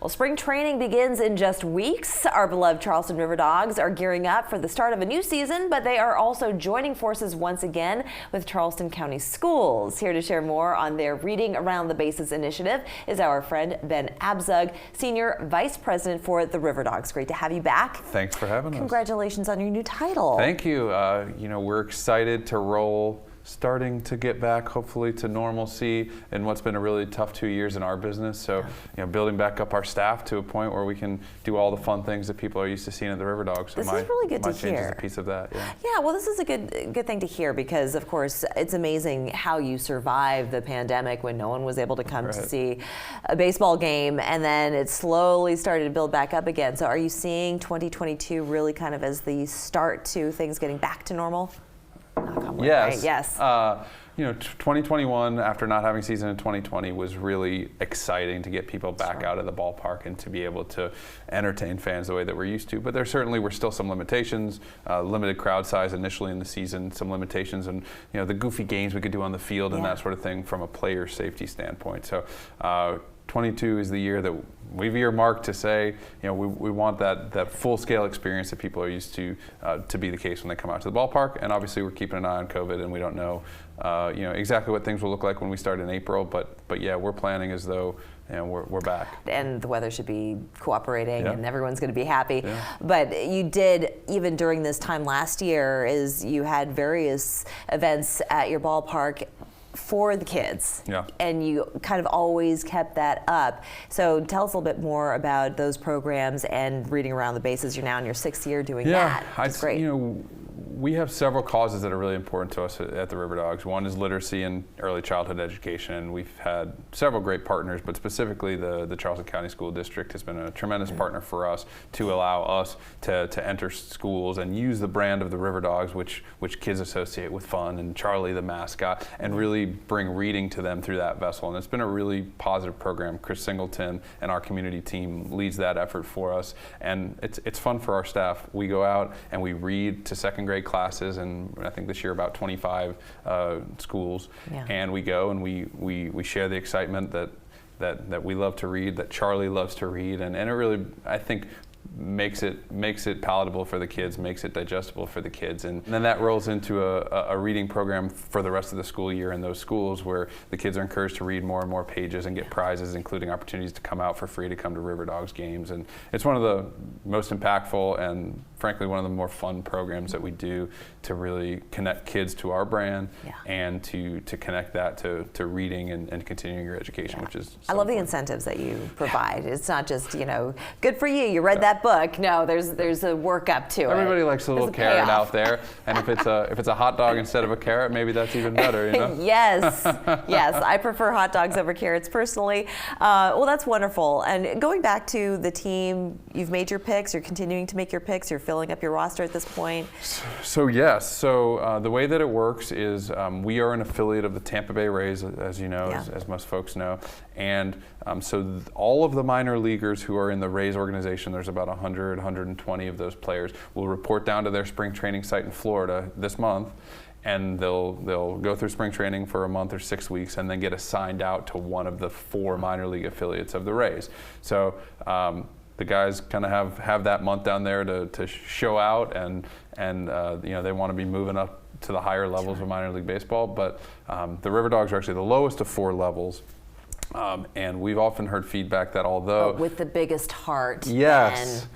Well, spring training begins in just weeks. Our beloved Charleston RiverDogs are gearing up for the start of a new season, but they are also joining forces once again with Charleston County Schools. Here to share more on their Reading Around the Bases initiative is our friend Ben Abzug, Senior Vice President for the RiverDogs. Great to have you back. Thanks for having us. Congratulations on your new title. Thank you. We're excited to roll, starting to get back hopefully to normalcy in what's been a really tough 2 years in our business. So, building back up our staff to a point where we can do all the fun things that people are used to seeing at the RiverDogs. So this is really good to hear. My change is a piece of that. Yeah, well, this is a good thing to hear because, of course, it's amazing how you survived the pandemic when no one was able to come to see a baseball game, and then it slowly started to build back up again. So are you seeing 2022 really kind of as the start to things getting back to normal? Yes. Right? Yes. 2021, after not having season in 2020, was really exciting to get people back out of the ballpark and to be able to entertain fans the way that we're used to. But there certainly were still some limitations, limited crowd size initially in the season, some limitations, and the goofy games we could do on the field and that sort of thing from a player safety standpoint. So 22 is the year that we've earmarked to say, we want that full-scale experience that people are used to be the case when they come out to the ballpark. And obviously, we're keeping an eye on COVID, and we don't know, exactly what things will look like when we start in April. But yeah, we're planning as though we're back. And the weather should be cooperating, and everyone's going to be happy. Yeah. But you did, even during this time last year, you had various events at your ballpark for the kids, and you kind of always kept that up. So tell us a little bit more about those programs and Reading Around the Bases. You're now in your 6th year doing that. That's great. We have several causes that are really important to us at the RiverDogs. One is literacy and early childhood education. We've had several great partners, but specifically the Charleston County School District has been a tremendous partner for us to allow us to enter schools and use the brand of the RiverDogs, which kids associate with fun, and Charlie the mascot, and really bring reading to them through that vessel. And it's been a really positive program. Chris Singleton and our community team leads that effort for us, and it's fun for our staff. We go out and we read to second grade classes, and I think this year about 25 schools, and we go and we share the excitement that we love to read, that Charlie loves to read, and it really, I think, makes it palatable for the kids, makes it digestible for the kids, and then that rolls into a reading program for the rest of the school year in those schools where the kids are encouraged to read more and more pages and get prizes, including opportunities to come out for free to come to RiverDogs games. And it's one of the most impactful and frankly one of the more fun programs that we do to really connect kids to our brand and to connect that to reading and continuing your education, which is so I love the incentives that you provide. It's not just, good for you, you read that book. No, there's a work up to it. Everybody likes a little carrot out there, and if it's a hot dog instead of a carrot, maybe that's even better. Yes, I prefer hot dogs over carrots personally. Well, that's wonderful. And going back to the team, you've made your picks. You're continuing to make your picks. You're filling up your roster at this point. So yes. So the way that it works is we are an affiliate of the Tampa Bay Rays, as you know, as most folks know, and so all of the minor leaguers who are in the Rays organization, there's about 100, 120 of those players, will report down to their spring training site in Florida this month, and they'll go through spring training for a month or 6 weeks and then get assigned out to one of the 4 minor league affiliates of the Rays. So the guys kind of have that month down there to show out, and they want to be moving up to the higher levels of minor league baseball. But the RiverDogs are actually the lowest of 4 levels. And we've often heard feedback that although with the biggest heart, yes,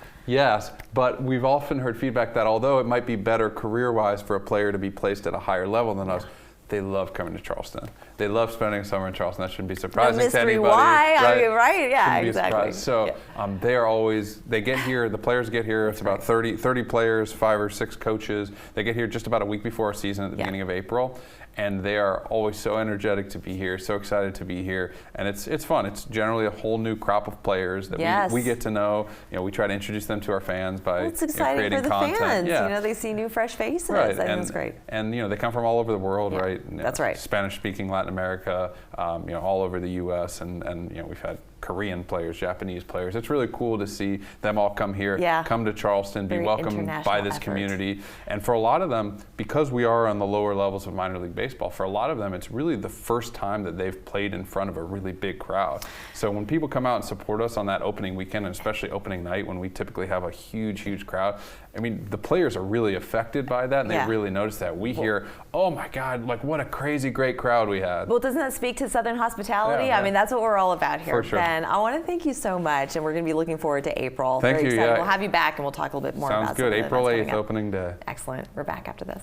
but we've often heard feedback that although it might be better career-wise for a player to be placed at a higher level than us, they love coming to Charleston. They love spending summer in Charleston. That shouldn't be surprising to anybody. Why? Right? Right? Yeah, exactly. So they are always, they get here, the players get here, it's about 30 players, 5 or 6 coaches. They get here just about a week before our season at the beginning of April. And they are always so energetic to be here, so excited to be here, and it's fun. It's generally a whole new crop of players that we get to know. We try to introduce them to our fans by it's exciting creating for the content. fans. They see new, fresh faces. Right. I think it's great. And they come from all over the world, right? That's right. Spanish-speaking Latin America, all over the U.S. and we've had Korean players, Japanese players. It's really cool to see them all come here, come to Charleston, be Very welcomed by this effort. community. And for a lot of them, because we are on the lower levels of minor league baseball, for a lot of them, it's really the first time that they've played in front of a really big crowd. So when people come out and support us on that opening weekend, and especially opening night when we typically have a huge crowd, I mean, the players are really affected by that, and they really notice that. We hear, oh my God, like what a crazy great crowd we had. Well, doesn't that speak to Southern hospitality? I mean, that's what we're all about here. For sure. Ben, I want to thank you so much, and we're going to be looking forward to April. Thank Very you. excited. Yeah. We'll have you back, and we'll talk a little bit more about Sounds good. some of the April events 8th, opening day. Excellent. We're back after this.